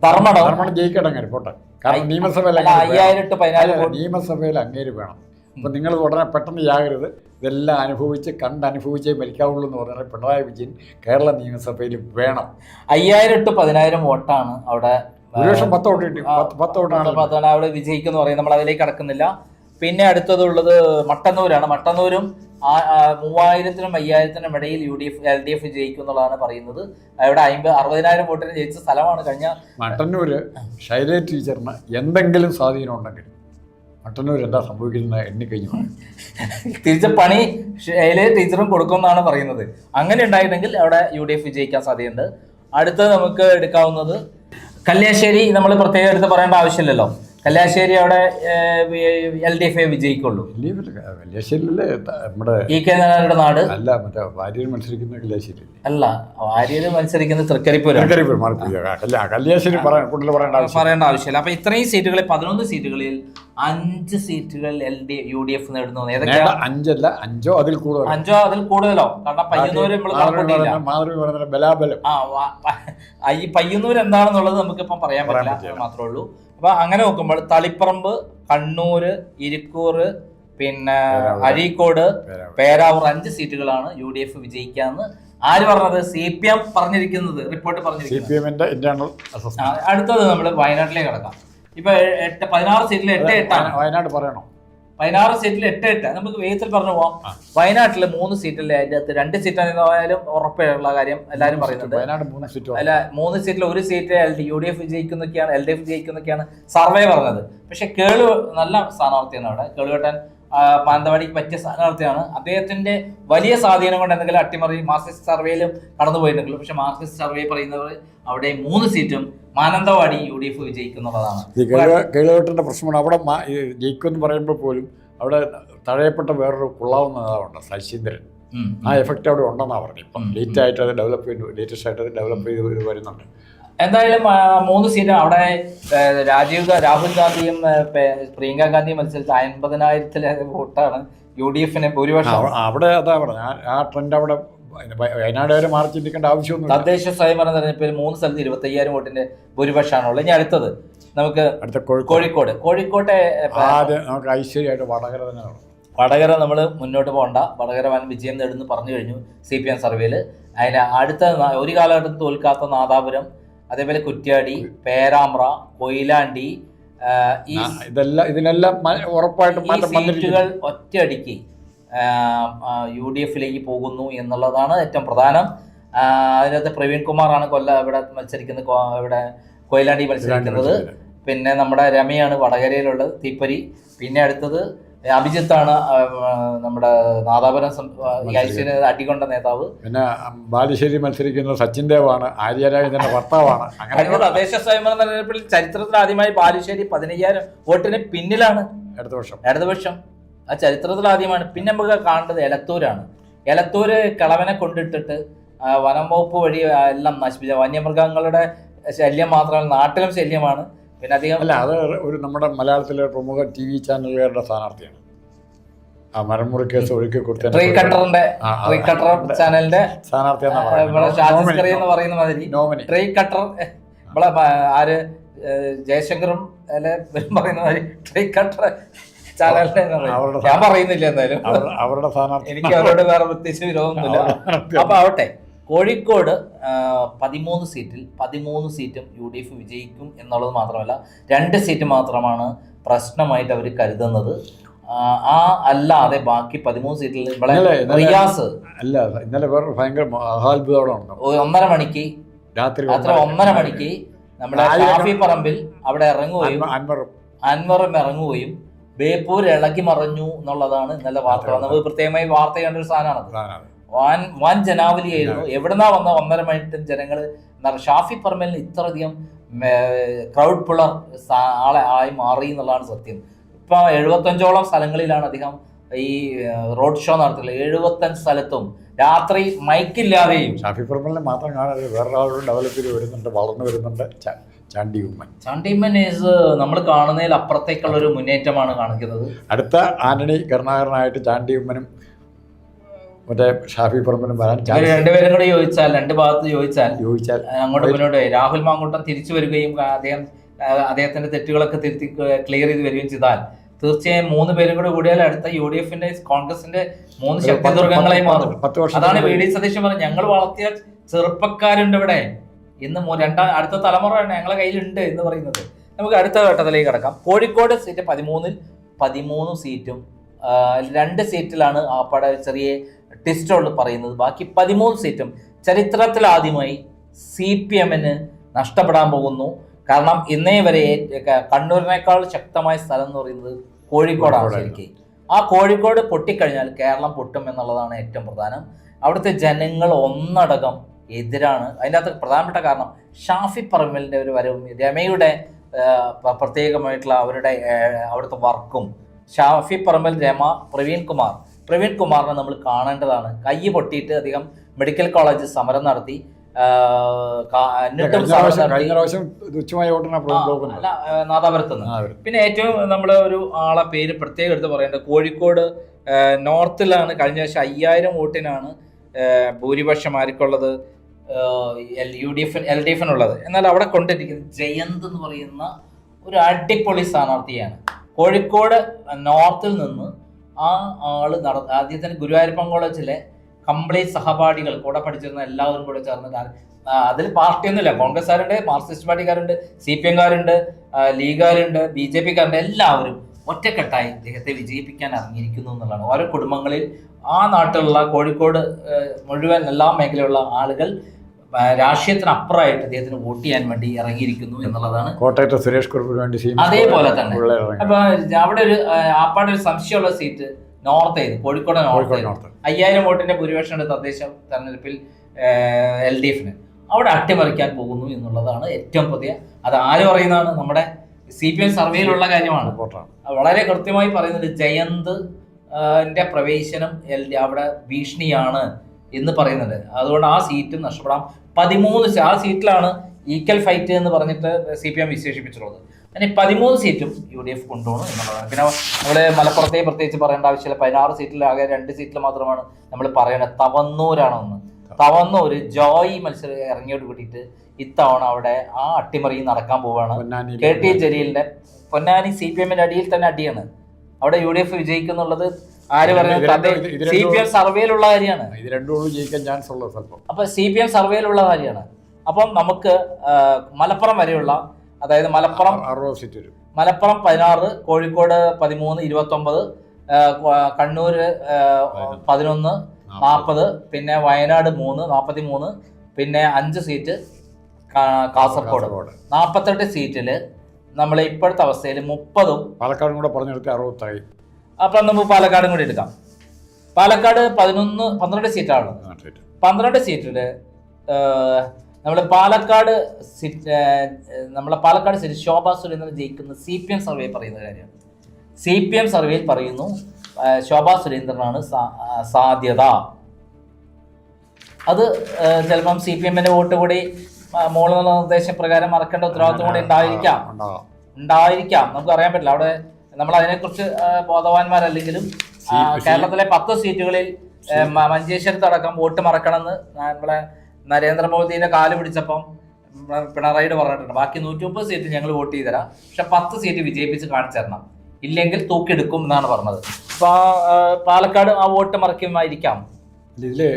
ധർമ്മടം ജയിക്കട്ടെ റിപ്പോർട്ട്. കാരണം നിയമസഭയിൽ 5,000-10,000 നിയമസഭയിൽ അങ്ങേര് വേണം. അപ്പം നിങ്ങൾ ഉടനെ പെട്ടെന്ന് ചാകരുത്. ഇതെല്ലാം കണ്ടനുഭവിച്ചേ മരിക്കാവുള്ളൂ എന്ന് പറഞ്ഞാൽ പിണറായി വിജയൻ കേരള നിയമസഭയിൽ വേണം. 5,000-10,000 വോട്ടാണ് അവിടെ. ഭൂരിപക്ഷം 10 വോട്ട് കിട്ടി. 10 വോട്ടാണ് അവിടെ വിജയിക്കുന്നു പറയും. നമ്മൾ അതിലേക്ക് കടക്കുന്നില്ല. പിന്നെ അടുത്തതുള്ളത് മട്ടന്നൂരാണ്. മട്ടന്നൂരും 3,000-നും 5,000-നും ഇടയിൽ LDF ജയിക്കും എന്നുള്ളതാണ് പറയുന്നത്. അവിടെ 60,000 വോട്ടിന് ജയിച്ച സ്ഥലമാണ്. കഴിഞ്ഞ മട്ടന്നൂര് ശൈല ടീച്ചറിന് എന്തെങ്കിലും സ്വാധീനം ഉണ്ടെങ്കിൽ മട്ടന്നൂർ എന്താ സംഭവിക്കുന്നത് എണ്ണിക്കഴിഞ്ഞു തിരിച്ച പണി ശൈല ടീച്ചറും കൊടുക്കുമെന്നാണ് പറയുന്നത്. അങ്ങനെ ഉണ്ടായിട്ടുണ്ടെങ്കിൽ അവിടെ UDF വിജയിക്കാൻ സാധ്യതയുണ്ട്. അടുത്തത് നമുക്ക് എടുക്കാവുന്നത് കല്യാശ്ശേരി. നമ്മൾ പ്രത്യേകം എടുത്ത് പറയേണ്ട ആവശ്യമില്ലല്ലോ. കല്യാശ്ശേരി അവിടെ LDF വിജയിക്കുള്ളൂ. നമ്മുടെ EK നായരുടെ നാട് അല്ല, മറ്റേ വാര്യർ മത്സരിക്കുന്ന കല്യാശ്ശേരി അല്ല. വാര്യര് മത്സരിക്കുന്നത് തൃക്കരിപ്പൂർ. കല്യാശ്ശേരി പറയേണ്ട ആവശ്യമില്ല. അപ്പൊ ഇത്രയും സീറ്റുകളിൽ 11 സീറ്റുകളിൽ 5 സീറ്റുകൾ UDF നേടുന്നു. ഏതൊക്കെയാ? 5 അതിൽ കൂടുതലോ? കാരണം പയ്യന്നൂര് ഈ പയ്യന്നൂർ എന്താണെന്നുള്ളത് നമുക്കിപ്പം പറയാൻ പറ്റില്ല മാത്രമേ ഉള്ളൂ. അപ്പൊ അങ്ങനെ നോക്കുമ്പോൾ തളിപ്പറമ്പ്, കണ്ണൂര്, ഇരിക്കൂർ, പിന്നെ അഴീക്കോട്, പേരാവൂർ 5 സീറ്റുകളാണ് UDF വിജയിക്കാന്ന് ആര് പറഞ്ഞത്? CPM പറഞ്ഞിരിക്കുന്നത്, റിപ്പോർട്ട് പറഞ്ഞിരിക്കുന്നത്. അടുത്തത് നമ്മൾ വയനാട്ടിലേക്ക് കിടക്കാം. ഇപ്പൊ 16 സീറ്റിൽ 8-8 വയനാട് പറയണോ? 16 സീറ്റിൽ 8-8 നമുക്ക് വേഗത്തിൽ പറഞ്ഞു പോവാം. വയനാട്ടിൽ 3 സീറ്റിൽ അതിന്റെ അകത്ത് 2 സീറ്റായാലും ഉറപ്പുള്ള കാര്യം എല്ലാവരും പറയുന്നുണ്ട്. അല്ല, 3 സീറ്റിൽ 1 സീറ്റ് UDF വിജയിക്കുന്നൊക്കെയാണ്, LDF വിജയിക്കുന്നൊക്കെയാണ് സർവേ പറഞ്ഞത്. പക്ഷെ നല്ല സ്ഥാനാർത്ഥിയാണ് അവിടെ. കേളുകെട്ടാൻ മാനന്തവാടിക്ക് പറ്റിയ സ്ഥാനാർത്ഥിയാണ്. അദ്ദേഹത്തിന്റെ വലിയ സ്വാധീനം കൊണ്ട് എന്തെങ്കിലും അട്ടിമറി മാർക്സിസ്റ്റ് സർവേയിലും കടന്നു പോയിട്ടുണ്ടെങ്കിലും പക്ഷെ മാർക്സിസ്റ്റ് സർവേ പറയുന്നവർ അവിടെ 3 സീറ്റും മാനന്തവാടി UDF വിജയിക്കുന്നുള്ളതാണ്. കേളുകെട്ടിന്റെ പ്രശ്നമാണ്. അവിടെ ജയിക്കുമെന്ന് പറയുമ്പോൾ പോലും അവിടെ തഴയപ്പെട്ട വേറൊരു കൊള്ളാവുന്ന നേതാവുണ്ട്, ശശീന്ദ്രൻ. ആ എഫക്റ്റ് അവിടെ ഉണ്ടെന്നാണ് പറഞ്ഞത്. ഇപ്പം ലേറ്റസ്റ്റ് ആയിട്ട് അത് ഡെവലപ്പ് ചെയ്ത് വരുന്നുണ്ട്. എന്തായാലും 3 സീറ്റ് അവിടെ രാഹുൽ ഗാന്ധിയും പ്രിയങ്ക ഗാന്ധിയും മത്സരിച്ച 50,000 വോട്ടാണ് UDF-ന് ഭൂരിപക്ഷം. അവിടെ അതാ പറഞ്ഞ ആ ട്രെൻഡ് അവിടെ വയനാട് വരെ മാറി ചിന്തിക്കേണ്ട ആവശ്യമൊന്നും. തദ്ദേശ സ്വയംഭരണ തെരഞ്ഞെടുപ്പിൽ 3 സ്ഥലത്ത് 25,000 വോട്ടിന്റെ ഭൂരിപക്ഷമാണുള്ളത്. ഇനി അടുത്തത് നമുക്ക് കോഴിക്കോട്ടെ ആദ്യം നമുക്ക് ഐശ്വര്യമായിട്ട് വടകര തന്നെ കാണും. വടകര നമ്മൾ മുന്നോട്ട് പോകണ്ട, വടകര വൻ വിജയം നേടുന്നു പറഞ്ഞു കഴിഞ്ഞു CPM സർവേയിൽ. അതിന് അടുത്ത ഒരു കാലഘട്ടത്തിൽ തോൽക്കാത്ത നാദാപുരം, അതേപോലെ കുറ്റ്യാടി, പേരാമ്പ്ര, കൊയിലാണ്ടി, ഇതിനെല്ലാം ഉറപ്പായിട്ടും സീറ്റുകൾ ഒറ്റയടിക്ക് UDF-ലേക്ക് പോകുന്നു എന്നുള്ളതാണ് ഏറ്റവും പ്രധാനം. അതിനകത്ത് പ്രവീൺ കുമാറാണ് ഇവിടെ മത്സരിക്കുന്നത്, ഇവിടെ കൊയിലാണ്ടി മത്സരിക്കുന്നത്. പിന്നെ നമ്മുടെ രമയാണ് വടകരയിലുള്ളത്, തീപ്പരി. പിന്നെ അടുത്തത് അഭിജിത്താണ് നമ്മുടെ നാദാപുരം ഐശ്വര്യ അടികൊണ്ട നേതാവ്. പിന്നെ ബാലുശ്ശേരി മത്സരിക്കുന്നത് സച്ചിൻ ദേവാണ്, ആര്യരാജന്റെ ഭർത്താവാണ്. അങ്ങനെ തദ്ദേശ സ്വയംഭരണ തെരഞ്ഞെടുപ്പിൽ ചരിത്രത്തിൽ ആദ്യമായി ബാലുശ്ശേരി 15,000 വോട്ടിന് പിന്നിലാണ് ഇടതുപക്ഷം. ആ ചരിത്രത്തിൽ ആദ്യമാണ്. പിന്നെ നമുക്ക് കാണേണ്ടത് എലത്തൂരാണ്. എലത്തൂര് കിളവനെ കൊണ്ടിട്ടിട്ട് വനം വകുപ്പ് വഴി എല്ലാം നശിപ്പിച്ച വന്യമൃഗങ്ങളുടെ ശല്യം മാത്രമല്ല നാട്ടിലും ശല്യമാണ്. പിന്നെ അധികം അല്ല, അത് ഒരു നമ്മുടെ മലയാളത്തിലെ പ്രമുഖ TV ചാനലുകാരുടെ സ്ഥാനാർത്ഥിയാണ്. ആ മരമുറി കേസ് ഒഴുക്കി കൊടുത്ത ട്രീ കട്ടർ ചാനലിന്റെ സ്ഥാനാർത്ഥി എന്ന് പറയുന്ന മാതിരി ട്രീ കട്ടർ നമ്മളെ ആര് ജയശങ്കറും പറയുന്ന മാതിരി ട്രീ കട്ടർ ചാനലിന്റെ ഞാൻ പറയുന്നില്ല. എന്തായാലും അവരുടെ സ്ഥാനാർത്ഥി, എനിക്ക് അവരോട് വേറെ പ്രത്യേകിച്ച് വിരോധമൊന്നുമില്ല. അപ്പൊ ആവട്ടെ, കോഴിക്കോട് 13 സീറ്റിൽ 13 സീറ്റും UDF വിജയിക്കും എന്നുള്ളത് മാത്രമല്ല, 2 സീറ്റ് മാത്രമാണ് പ്രശ്നമായിട്ട് അവർ കരുതുന്നത്. അല്ലാതെ ബാക്കി 13 സീറ്റിൽ റിയാസ് അല്ല, ഇന്നലെ വേറെ ഭയങ്കര മഹാത്ഭുതമാണ്. 1:30 മണിക്ക് രാത്രി 1:30 മണിക്ക് നമ്മുടെ ഷാഫി പറമ്പിൽ അവിടെ ഇറങ്ങുകയും അൻവറും ഇറങ്ങുകയും ബേപ്പൂർ ഇളകി മറഞ്ഞു എന്നുള്ളതാണ് ഇന്നലെ വാർത്ത വന്നത്. പ്രത്യേകമായി വാർത്ത ചെയ്യേണ്ട ഒരു സാധനമാണ്. വൻ ജനാവലിയായിരുന്നു. എവിടുന്നാ വന്ന 1:30 മണിക്ക് ജനങ്ങൾ ഷാഫി പറമ്പലിന് ഇത്രയധികം ക്രൗഡ് പുള്ളർ ആയി മാറി എന്നുള്ളതാണ് സത്യം. ഇപ്പൊ 75ഓളം സ്ഥലങ്ങളിലാണ് അദ്ദേഹം ഈ റോഡ് ഷോ നടത്തുന്നത്. 75 സ്ഥലത്തും രാത്രി മൈക്കില്ലാതെയും. ഷാഫി പറമ്പലിനെ മാത്രം കാണാതെ വേറൊരാളോട് ഡെവലപ്പ് ചെയ്ത് വരുന്നുണ്ട്, വളർന്നു വരുന്നുണ്ട്. ചാണ്ടി ഉമ്മൻ നമ്മൾ കാണുന്നതിൽ അപ്പുറത്തേക്കുള്ള ഒരു മുന്നേറ്റമാണ് കാണിക്കുന്നത്. അടുത്ത ആന്റണി കരുണാകരനായിട്ട് ചാണ്ടി ഉമ്മനും മറ്റേ ഷാഫി പറമ്പലും വരാൻ രണ്ടുപേരും കൂടെ ചോദിച്ചാൽ, 2 ഭാഗത്ത് ചോദിച്ചാൽ അങ്ങോട്ട് മുന്നോട്ട് പോയി രാഹുൽ മാങ്കൂട്ടം തിരിച്ചു വരികയും അദ്ദേഹത്തിന്റെ തെറ്റുകളൊക്കെ തിരുത്തി ക്ലിയർ ചെയ്ത് വരികയും ചെയ്താൽ തീർച്ചയായും 3 പേരും കൂടെ കൂടിയാൽ അടുത്ത UDF-ന്റെ കോൺഗ്രസിന്റെ 3 ശക്തിദുർഗങ്ങളായി മാറും. അതാണ് VD സതീശൻ പറഞ്ഞത്. ഞങ്ങൾ വളർത്തിയ ചെറുപ്പക്കാരുണ്ട് ഇവിടെ, ഇന്ന് അടുത്ത തലമുറ ഞങ്ങളെ കയ്യിലുണ്ട് എന്ന് പറയുന്നത്. നമുക്ക് അടുത്ത ഘട്ടത്തിലേക്ക് കിടക്കാം. കോഴിക്കോട് സീറ്റ് 13 സീറ്റും 2 സീറ്റിലാണ് ആപ്പാടെ ചെറിയ ടിസ്റ്റോട് പറയുന്നത്. ബാക്കി 13 സീറ്റും ചരിത്രത്തിലാദ്യമായി CPM-ന് നഷ്ടപ്പെടാൻ പോകുന്നു. കാരണം ഇന്നേ വരെ കണ്ണൂരിനേക്കാൾ ശക്തമായ സ്ഥലം എന്ന് പറയുന്നത് കോഴിക്കോടാണ്. ശരിക്കും ആ കോഴിക്കോട് പൊട്ടിക്കഴിഞ്ഞാൽ കേരളം പൊട്ടും എന്നുള്ളതാണ് ഏറ്റവും പ്രധാനം. അവിടുത്തെ ജനങ്ങൾ ഒന്നടങ്കം എതിരാണ്. അതിൻ്റെ അകത്ത് പ്രധാനപ്പെട്ട കാരണം ഷാഫി പറമ്പലിൻ്റെ ഒരു വരവും രമയുടെ പ്രത്യേകമായിട്ടുള്ള അവിടുത്തെ വർക്കും. ഷാഫി പറമ്പൽ, രമ, പ്രവീൺ കുമാറിനെ നമ്മൾ കാണേണ്ടതാണ്. കൈ പൊട്ടിയിട്ട് അദ്ദേഹം മെഡിക്കൽ കോളേജ് സമരം നടത്തി. നാദാപുരത്ത് നിന്ന്. പിന്നെ ഏറ്റവും നമ്മൾ ഒരു ആളെ പേര് പ്രത്യേകം എടുത്ത് പറയേണ്ടത്, കോഴിക്കോട് നോർത്തിലാണ് കഴിഞ്ഞ വർഷം 5000 വോട്ടിനാണ് ഭൂരിപക്ഷം ആർക്കുള്ളത്, LDF-നുള്ളത്. എന്നാൽ അവിടെ കൊണ്ടിരിക്കുന്നത് ജയന്ത് എന്ന് പറയുന്ന ഒരു അടിപൊളി സ്ഥാനാർത്ഥിയാണ്. കോഴിക്കോട് നോർത്തിൽ നിന്ന് ആ ആള് ആദ്യത്തിന് ഗുരുവായൂരപ്പൻ കോളേജിലെ കംപ്ലീറ്റ് സഹപാഠികൾ കൂടെ പഠിച്ചിരുന്ന എല്ലാവരും കൂടെ ചേർന്നിട്ട്, അതിൽ പാർട്ടിയൊന്നുമില്ല, കോൺഗ്രസ്സുകാരുണ്ട്, മാർക്സിസ്റ്റ് പാർട്ടിക്കാരുണ്ട്, CPM-കാരുണ്ട്, ലീഗുകാരുണ്ട്, BJP-കാരുണ്ട്, എല്ലാവരും ഒറ്റക്കെട്ടായി അദ്ദേഹത്തെ വിജയിപ്പിക്കാൻ ഇറങ്ങിയിരിക്കുന്നു എന്നുള്ളതാണ്. ഓരോ കുടുംബങ്ങളിൽ ആ നാട്ടിലുള്ള കോഴിക്കോട് മുഴുവൻ എല്ലാ മേഖലയിലുള്ള ആളുകൾ രാഷ്ട്രീയത്തിനപ്പുറമായിട്ട് അദ്ദേഹത്തിന് വോട്ട് ചെയ്യാൻ വേണ്ടി ഇറങ്ങിയിരിക്കുന്നു എന്നുള്ളതാണ്. കോട്ടയത്തെ സുരേഷ് കുറുപ്പിന് വേണ്ടി അതേപോലെ തന്നെ അപ്പൊ അവിടെ ഒരു ആപ്പാടെ ഒരു സംശയമുള്ള സീറ്റ് നോർത്ത് ചെയ്ത് കോഴിക്കോട് നോർത്ത് 5000 വോട്ടിന്റെ ഭൂരിപക്ഷം തദ്ദേശ തെരഞ്ഞെടുപ്പിൽ LDF-ന് അവിടെ അട്ടിമറിക്കാൻ പോകുന്നു എന്നുള്ളതാണ് ഏറ്റവും പുതിയ. അത് ആര് പറയുന്നതാണ്? നമ്മുടെ CPM സർവേയിലുള്ള കാര്യമാണ്. വളരെ കൃത്യമായി പറയുന്നത് ജയന്ത് പ്രവേശനം അവിടെ ഭീഷണിയാണ് എന്ന് പറയുന്നുണ്ട്. അതുകൊണ്ട് ആ സീറ്റും നഷ്ടപ്പെടാം. 13 ആ സീറ്റിലാണ് ഈക്വൽ ഫൈറ്റ് എന്ന് പറഞ്ഞിട്ട് CPM വിശേഷിപ്പിച്ചിട്ടുള്ളത്. അതിന് 13 സീറ്റും UDF കൊണ്ടുപോകണം എന്നുള്ളതാണ്. പിന്നെ നമ്മൾ മലപ്പുറത്തെ പ്രത്യേകിച്ച് പറയേണ്ട ആവശ്യമില്ല. 16 സീറ്റിൽ ആകെ 2 സീറ്റിൽ മാത്രമാണ് നമ്മൾ പറയുന്നത്. തവന്നൂരാണെന്ന്. തവന്നൂര് ജോയി മത്സരം ഇറങ്ങിയോട് കൂടിയിട്ട് ഇത്തവണ അവിടെ ആ അട്ടിമറി നടക്കാൻ പോവുകയാണ്. KT ജലീലിന്റെ പൊന്നാനി CPM-ന്റെ അടിയിൽ തന്നെ അടിയാണ്. അവിടെ UDF വിജയിക്കുന്നുള്ളത് ആര് പറയുന്നത്? CPM സർവേയിലുള്ള കാര്യമാണ്. ഇത് രണ്ടും ജയിക്കാൻ ചാൻസ് ഉള്ളത് സ്വല്പം. അപ്പൊ CPM സർവേയിലുള്ള കാര്യമാണ്. അപ്പം നമുക്ക് മലപ്പുറം വരെയുള്ള, അതായത് മലപ്പുറം 16, കോഴിക്കോട് 13, 29, കണ്ണൂര് 11, 40, പിന്നെ വയനാട് 3, 43, പിന്നെ 5 സീറ്റ് കാസർഗോഡ്. 48 സീറ്റില് നമ്മൾ ഇപ്പോഴത്തെ അവസ്ഥയിൽ 30 പാലക്കാടും കൂടെ പറഞ്ഞെടുത്ത് 60. അപ്പൊ നമുക്ക് പാലക്കാടും കൂടി എടുക്കാം. പാലക്കാട് 12 സീറ്റാണ്. 12 സീറ്റില് നമ്മളെ പാലക്കാട് സീറ്റ് ശോഭാ സുരേന്ദ്രൻ ജയിക്കുന്ന CPM സർവേ പറയുന്ന കാര്യമാണ്. CPM സർവേയിൽ പറയുന്നു ശോഭാ സുരേന്ദ്രനാണ് സാധ്യത. അത് ചിലപ്പം CPM-ന്റെ വോട്ട് കൂടി മോളുള്ള നിർദ്ദേശപ്രകാരം മറക്കേണ്ട ഉത്തരവാദിത്വം കൂടി ഉണ്ടായിരിക്കാം. നമുക്ക് അറിയാൻ പറ്റില്ല. അവിടെ നമ്മൾ അതിനെക്കുറിച്ച് ബോധവാന്മാരല്ലെങ്കിലും കേരളത്തിലെ 10 സീറ്റുകളിൽ മഞ്ചേശ്വരത്തടക്കം വോട്ട് മറക്കണമെന്ന് നമ്മളെ നരേന്ദ്രമോദിയുടെ കാല് പിടിച്ചപ്പം പിണറായിയുടെ പറഞ്ഞിട്ടുണ്ട്. ബാക്കി 130 സീറ്റ് ഞങ്ങൾ വോട്ട് ചെയ്തുതരാം, പക്ഷെ 10 സീറ്റ് വിജയിപ്പിച്ച് കാണിച്ചു തരണം, ഇല്ലെങ്കിൽ തൂക്കിയെടുക്കും എന്നാണ് പറഞ്ഞത്. അപ്പൊ പാലക്കാട് ആ വോട്ട് മറക്കുമായിരിക്കാം. ഇതില്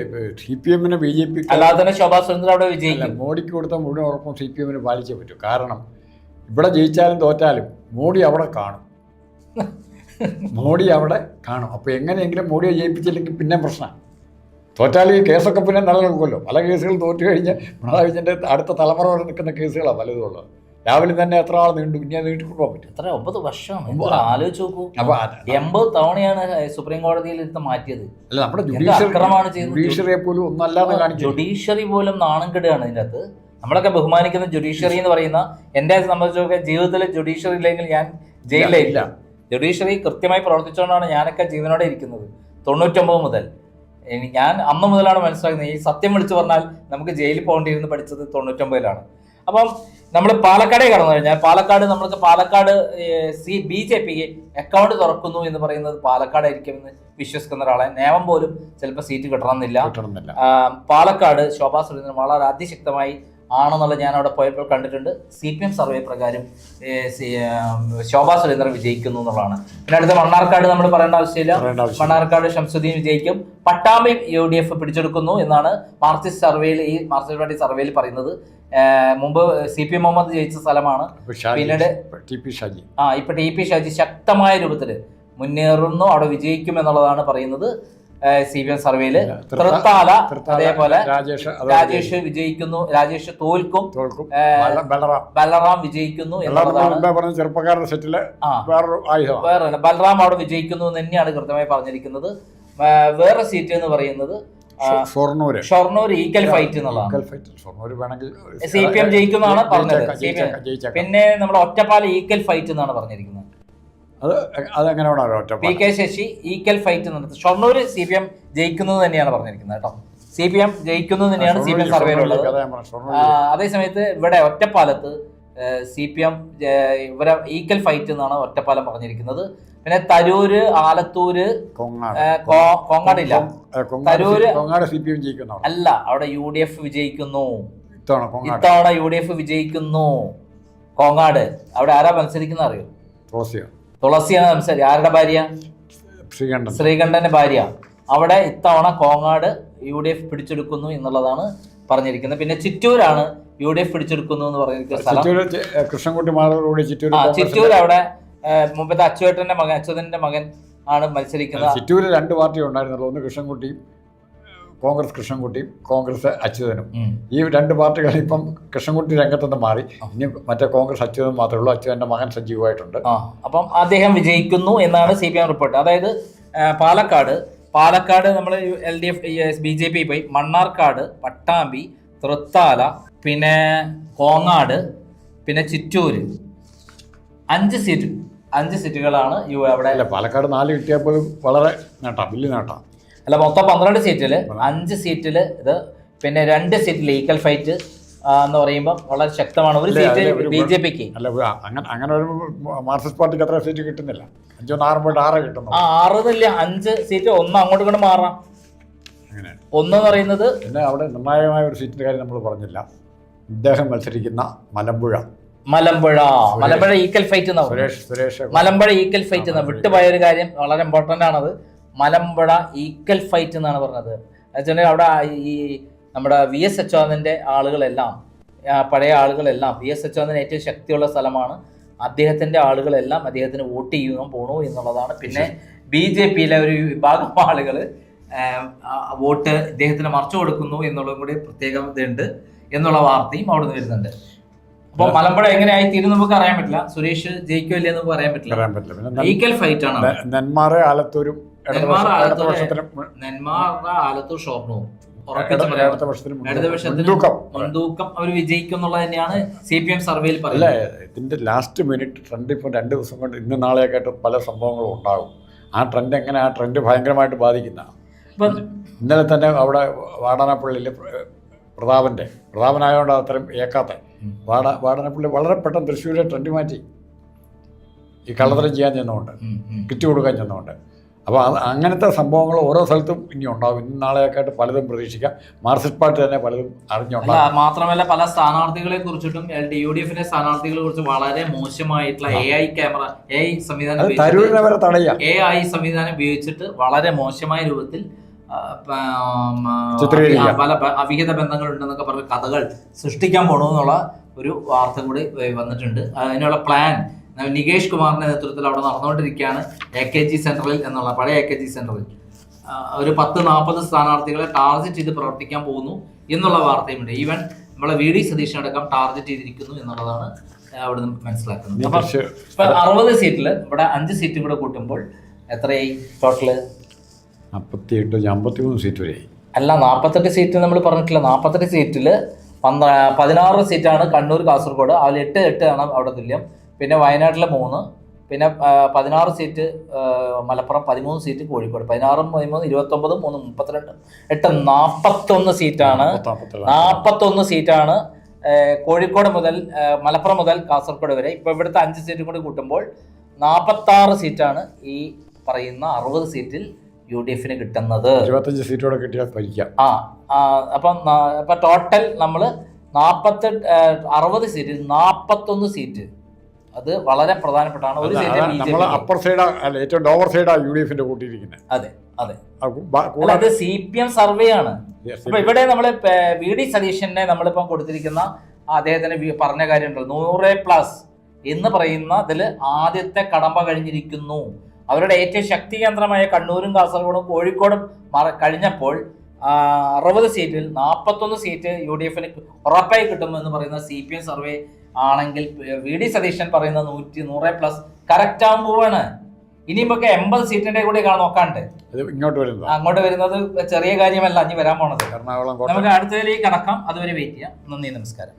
CPM-ന് BJP അല്ലാതെ തന്നെ ശോഭാ സുരേന്ദ്രൻ അവിടെ വിജയിക്കും. മോഡിക്ക് കൊടുത്ത മുഴുവൻ ഉറപ്പും CPM-ന് പാലിച്ചേ പറ്റൂ. കാരണം ഇവിടെ ജയിച്ചാലും തോറ്റാലും മോഡി അവിടെ കാണും. അപ്പോൾ എങ്ങനെയെങ്കിലും മോഡിയെ ജയിപ്പിച്ചില്ലെങ്കിൽ പിന്നെ പ്രശ്നം. തോറ്റാൽ ഈ കേസൊക്കെ പിന്നെ നിലനിൽക്കുമല്ലോ. പല കേസുകൾ തോറ്റു കഴിഞ്ഞ് പിണറായി വിജയൻ്റെ അടുത്ത തലമുറ വരെ നിൽക്കുന്ന കേസുകളാണ് പലതും ഉള്ളത്. രാവിലെ തന്നെ എത്ര ആൾ നീണ്ടു, ഇനി അത് നീട്ടിക്കൊണ്ടുപോകാൻ പറ്റും. എത്ര 9 വർഷം ആലോചിച്ച് നോക്കൂ. 80 തവണയാണ് സുപ്രീം കോടതിയിൽ എടുത്ത് മാറ്റിയത്. അല്ല, നമ്മുടെ ജുഡീഷ്യറിയെ പോലും ഒന്നല്ലാന്ന് കാണിച്ചു. ജുഡീഷ്യറി പോലും നാണം കെടുകയാണ് ഇതിൻ്റെ അകത്ത്. നമ്മളൊക്കെ ബഹുമാനിക്കുന്ന ജുഡീഷ്യറി എന്ന് പറയുന്ന, എന്നെ സംബന്ധിച്ചൊക്കെ ജീവിതത്തിൽ ജുഡീഷ്യറി ഇല്ലെങ്കിൽ ഞാൻ ജയിലിലില്ല. ജുഡീഷ്യറി കൃത്യമായി പ്രവർത്തിച്ചുകൊണ്ടാണ് ഞാനൊക്കെ ജീവനോടെ ഇരിക്കുന്നത്. 99 മുതൽ ഞാൻ അന്ന് മുതലാണ് മനസ്സിലാക്കുന്നത്. ഈ സത്യം വിളിച്ചു പറഞ്ഞാൽ നമുക്ക് ജയിലിൽ പോകേണ്ടിയിരുന്ന് പഠിച്ചത് 99-ലാണ്. അപ്പം നമ്മൾ പാലക്കാടേ കടന്നു കഴിഞ്ഞാൽ നമ്മൾക്ക് പാലക്കാട് BJPക്ക് അക്കൗണ്ട് തുറക്കുന്നു എന്ന് പറയുന്നത് പാലക്കാടായിരിക്കുമെന്ന് വിശ്വസിക്കുന്ന ഒരാളെ. നിയമം പോലും ചിലപ്പോൾ സീറ്റ് കിട്ടണമെന്നില്ല. പാലക്കാട് ശോഭാ സുരേന്ദ്രൻ വളരെ അതിശക്തമായി ആണെന്നുള്ളത് ഞാൻ അവിടെ പോയപ്പോൾ കണ്ടിട്ടുണ്ട്. CPM സർവേ പ്രകാരം ശോഭാ സുരേന്ദ്രൻ വിജയിക്കുന്നു എന്നുള്ളതാണ്. പിന്നെ അടുത്ത മണ്ണാർക്കാട് നമ്മൾ പറയേണ്ട ആവശ്യമില്ല. മണ്ണാർക്കാട് ഷംസുദ്ദീൻ വിജയിക്കും. പട്ടാമ്പി UDF പിടിച്ചെടുക്കുന്നു എന്നാണ് മാർക്സിസ്റ്റ് പാർട്ടി സർവേയിൽ പറയുന്നത്. മുമ്പ് CP മുഹമ്മദ് ജയിച്ച സ്ഥലമാണ്. പിന്നീട് ഇപ്പൊ TP ഷാജി ശക്തമായ രൂപത്തിൽ മുന്നേറുന്നു, അവിടെ വിജയിക്കും എന്നുള്ളതാണ് പറയുന്നത് CPM സർവേയില്. തൃത്താല അതേപോലെ രാജേഷ് വിജയിക്കുന്നു, രാജേഷ് തോൽക്കും, ബലറാം വിജയിക്കുന്നു എന്നുള്ളതാണ്. ബലറാം അവിടെ വിജയിക്കുന്നു എന്ന് തന്നെയാണ് കൃത്യമായി പറഞ്ഞിരിക്കുന്നത്. വേറെ സീറ്റ് എന്ന് പറയുന്നത് ഷൊർണൂർ ഈക്വൽ ഫൈറ്റ് എന്നുള്ളതാണ്. CPM ജയിക്കുന്നതാണ് പറഞ്ഞത്. പിന്നെ നമ്മുടെ ഒറ്റപ്പാലം ഈക്വൽ ഫൈറ്റ് എന്നാണ് പറഞ്ഞിരിക്കുന്നത്. PK ശശി ഈക്വൽ ഫൈറ്റ് നടത്തും. ഷൊർണൂർ CPM ജയിക്കുന്നത് തന്നെയാണ് പറഞ്ഞിരിക്കുന്നത് കേട്ടോ. CPM ജയിക്കുന്നത് തന്നെയാണ് CPM സർവേയിലുള്ളത്. അതേസമയത്ത് ഇവിടെ ഒറ്റപ്പാലത്ത് CPM ഇവരെ ഈക്വൽ ഫൈറ്റ് എന്നാണ് ഒറ്റപ്പാലം പറഞ്ഞിരിക്കുന്നത്. പിന്നെ തരൂര്, ആലത്തൂര്, കോങ്ങാടില്ല. തരൂര് അല്ല, അവിടെ UDF വിജയിക്കുന്നു. ഇത്തവണ UDF വിജയിക്കുന്നു. കോങ്ങാട് അവിടെ ആരാ മത്സരിക്കുന്ന അറിയോ? തുളസിയാണ് മത്സരി. ആരുടെ ഭാര്യ? ശ്രീകണ്ഠന്റെ ഭാര്യ. അവിടെ ഇത്തവണ കോങ്ങാട് UDF പിടിച്ചെടുക്കുന്നു എന്നുള്ളതാണ് പറഞ്ഞിരിക്കുന്നത്. പിന്നെ ചിറ്റൂരാണ് UDF പിടിച്ചെടുക്കുന്നു എന്ന് പറഞ്ഞിരിക്കുന്ന സ്ഥലം. ചിറ്റൂർ അവിടെ മുമ്പത്തെ അച്യുതന്റെ മകൻ ആണ് മത്സരിക്കുന്നത്. ചിറ്റൂര് 2 പാർട്ടി ഉണ്ടായിരുന്നുള്ളൂ. ഒന്ന് കൃഷ്ണൻകുട്ടിയും കോൺഗ്രസ് കൃഷ്ണൻകുട്ടിയും കോൺഗ്രസ് അച്യുതനും. ഈ 2 പാർട്ടികൾ ഇപ്പം കൃഷ്ണൻകുട്ടി രംഗത്തുനിന്ന് മാറി. ഇനി മറ്റേ കോൺഗ്രസ് അച്യുതൻ മാത്രമേ ഉള്ളൂ. അച്യുതന്റെ മകൻ സജീവമായിട്ടുണ്ട്. അപ്പം അദ്ദേഹം വിജയിക്കുന്നു എന്നാണ് CPM റിപ്പോർട്ട്. അതായത് പാലക്കാട് നമ്മൾ LDF BJP പോയി. മണ്ണാർക്കാട്, പട്ടാമ്പി, തൃത്താല, പിന്നെ കോങ്ങാട്, പിന്നെ ചിറ്റൂര് 5 സീറ്റുകളാണ് അവിടെ. പാലക്കാട് 4 കിട്ടിയപ്പോൾ വളരെ വലിയ നേട്ടം. അല്ല, മൊത്തം 12 സീറ്റിൽ 5 സീറ്റിൽ ഇത്, പിന്നെ 2 സീറ്റിൽ ഈക്വൽ ഫൈറ്റ്, എന്ന് പറയുമ്പോൾ വളരെ ശക്തമാണ്. ഒരു സീറ്റ് BJP-ക്ക്. അല്ല, അങ്ങനെ ഒരു മാർക്സിസ്റ്റ് പാർട്ടിക്ക് അത്ര സീറ്റ് കിട്ടുന്നില്ല. 5-6 കിട്ടുന്നു. 6 5 സീറ്റ് ഒന്ന് അങ്ങോട്ട് ഇങ്ങോട്ട് മാറാം. അങ്ങനെ ഒന്നെന്ന് പറയുന്നത് പിന്നെ അവിടെ നിർണായകമായ ഒരു സീറ്റിന്റെ കാര്യം നമ്മൾ പറഞ്ഞില്ല. ഇദ്ദേഹം മത്സരിക്കുന്ന മലമ്പുഴ ഈക്വൽ ഫൈറ്റ് എന്നാണ്. സുരേഷ് മലമ്പുഴ ഈക്വൽ ഫൈറ്റ് എന്നാണ്. വിട്ടുപോയ ഒരു കാര്യം വളരെ ഇമ്പോർട്ടൻ്റ് ആണത്. മലമ്പുഴ ഈക്വൽ ഫൈറ്റ് എന്നാണ് പറഞ്ഞത്. എന്നുവെച്ചാൽ അവിടെ ഈ നമ്മുടെ VS അച്യുതാനന്ദൻ്റെ ആളുകളെല്ലാം, പഴയ ആളുകളെല്ലാം, VS അച്യുതാനന്ദൻ ഏറ്റവും ശക്തിയുള്ള സ്ഥലമാണ്. അദ്ദേഹത്തിൻ്റെ ആളുകളെല്ലാം അദ്ദേഹത്തിന് വോട്ട് ചെയ്യാൻ പോണു എന്നുള്ളതാണ്. പിന്നെ BJP-യിലെ ഒരു വിഭാഗം ആളുകൾ വോട്ട് ഇദ്ദേഹത്തിന് മറച്ചു കൊടുക്കുന്നു എന്നുള്ളതും കൂടി പ്രത്യേകതയുണ്ട് എന്നുള്ള വാർത്തയും അവിടെ നിന്ന് വരുന്നുണ്ട്. അപ്പൊ മലമ്പുഴ എങ്ങനെയായി തീരും നമുക്ക് അറിയാൻ പറ്റില്ല. സുരേഷ് ജയിക്കുമല്ലേ എന്ന് പറയാൻ പറ്റില്ല. ഈക്വൽ ഫൈറ്റ് ആണ്. നെന്മാറ ആലത്തൂരും ആലത്തൂർ ഷൊർണൂർ മുൻതൂക്കം അവർ വിജയിക്കും എന്നുള്ളത് തന്നെയാണ് CPM സർവേയിൽ പറയുന്നത്. ഇതിന്റെ ലാസ്റ്റ് മിനിറ്റ് ട്രെൻഡ് ഇപ്പം 2 ദിവസം കൊണ്ട് ഇന്ന് നാളെയൊക്കെ ആയിട്ട് പല സംഭവങ്ങളും ഉണ്ടാകും. ആ ട്രെൻഡ് ഭയങ്കരമായിട്ട് ബാധിക്കുന്ന. ഇന്നലെ തന്നെ അവിടെ വാടാനപ്പള്ളിയിൽ പ്രതാപനായതുകൊണ്ട് അത്രയും ഏക്കാത്ത വാടാനപ്പള്ളി വളരെ പെട്ടെന്ന് തൃശ്ശൂരെ ട്രെൻഡ് മാറ്റി. ഈ കള്ളത്തരം ചെയ്യാൻ ചെന്നുകൊണ്ട്, കിറ്റ് കൊടുക്കാൻ ചെന്നുകൊണ്ട്. അപ്പോൾ അങ്ങനത്തെ സംഭവങ്ങൾ ഓരോ സ്ഥലത്തും ഇനി ഉണ്ടാകും. ഇന്ന് നാളെയൊക്കെ ആയിട്ട് പലതും പ്രതീക്ഷിക്കാം. മാർക്സിസ്റ്റ് പാർട്ടി തന്നെ പലതും അറിഞ്ഞുണ്ടാകും. മാത്രമല്ല പല സ്ഥാനാർത്ഥികളെ കുറിച്ചിട്ടും UDF-ന്റെ സ്ഥാനാർത്ഥികളെ കുറിച്ച് വളരെ മോശമായിട്ടുള്ള AI സംവിധാനം ഉപയോഗിച്ചിട്ട് വളരെ മോശമായ രൂപത്തിൽ പല അവിഹിത ബന്ധങ്ങൾ ഉണ്ടെന്നൊക്കെ പറഞ്ഞ കഥകൾ സൃഷ്ടിക്കാൻ പോകണമെന്നുള്ള ഒരു വാർത്ത കൂടി വന്നിട്ടുണ്ട്. അതിനുള്ള പ്ലാൻ നികേഷ് കുമാറിന്റെ നേതൃത്വത്തിൽ അവിടെ നടന്നുകൊണ്ടിരിക്കുകയാണ്. AKG സെന്ററിൽ എന്നുള്ള പഴയ AKG സെന്ററിൽ ഒരു 10-40 സ്ഥാനാർത്ഥികളെ ടാർഗറ്റ് ചെയ്ത് പ്രവർത്തിക്കാൻ പോകുന്നു എന്നുള്ള വാർത്തയുമുണ്ട്. ഈവൻ നമ്മളെ VD സതീശനടക്കം ടാർഗറ്റ് ചെയ്തിരിക്കുന്നു എന്നുള്ളതാണ് അവിടെ നിന്ന് മനസ്സിലാക്കുന്നത്. അപ്പൊ 60 സീറ്റിൽ ഇവിടെ 5 സീറ്റും കൂടെ കൂട്ടുമ്പോൾ എത്രയായി ടോട്ടല്? 58-53 സീറ്റ് വരെ. അല്ല, 48 സീറ്റ് നമ്മൾ പറഞ്ഞിട്ടില്ല. 48 സീറ്റിൽ 16 സീറ്റാണ് കണ്ണൂർ, കാസർഗോഡ്. അതിൽ 8 ആണ് അവിടെ തുല്യം. പിന്നെ വയനാട്ടിലെ 3, പിന്നെ 16 സീറ്റ് മലപ്പുറം, 13 സീറ്റ് കോഴിക്കോട്. 16, 13, 29, 3, 32, 8, 41 സീറ്റാണ്. 41 സീറ്റാണ് കോഴിക്കോട് മുതൽ മലപ്പുറം മുതൽ കാസർഗോഡ് വരെ. ഇപ്പോൾ ഇവിടുത്തെ 5 സീറ്റും കൂടി കൂട്ടുമ്പോൾ 46 സീറ്റാണ് ഈ പറയുന്ന 60 സീറ്റിൽ UDF-ന് കിട്ടുന്നത്. 25 സീറ്റോടെ കിട്ടിയാൽ ഭരിക്കാം. അപ്പം ടോട്ടൽ നമ്മൾ 60 സീറ്റിൽ 41 സീറ്റ്. അത് വളരെ പ്രധാനപ്പെട്ടാണ്. ഒരു സീറ്റ് അപ്പർ സൈഡ് അല്ല, ഏറ്റവും ലോവർ സൈഡാണ് UDF-ന്റെ കൂട്ടിയിരിക്കുന്നത്. അതെ. അത് CPM സർവേ ആണ്. അപ്പൊ ഇവിടെ നമ്മൾ VD സതീശനെ നമ്മളിപ്പം കൊടുത്തിരിക്കുന്ന അദ്ദേഹത്തിന് പറഞ്ഞ കാര്യമുണ്ടല്ലോ, 100+ എന്ന് പറയുന്ന ഇതിൽ ആദ്യത്തെ കടമ്പ കഴിഞ്ഞിരിക്കുന്നു. അവരുടെ ഏറ്റവും ശക്തി കേന്ദ്രമായ കണ്ണൂരും കാസർഗോഡും കോഴിക്കോടും കഴിഞ്ഞപ്പോൾ 60 സീറ്റിൽ 41 സീറ്റ് UDF-ന് ഉറപ്പായി കിട്ടുമെന്ന് പറയുന്ന CPM സർവേ ആണെങ്കിൽ VD സതീശൻ പറയുന്ന 100+ കറക്റ്റ് ആവാൻ പോവാണ്. ഇനിയും ഒക്കെ 80 സീറ്റിന്റെ കൂടി നോക്കാണ്ട് അങ്ങോട്ട് വരുന്നത് ചെറിയ കാര്യമല്ല ഇനി വരാൻ പോണത്. നമുക്ക് അടുത്തതിലേക്ക് കടക്കാം. അതുവരെ വെയിറ്റ് ചെയ്യാം. നന്ദി, നമസ്കാരം.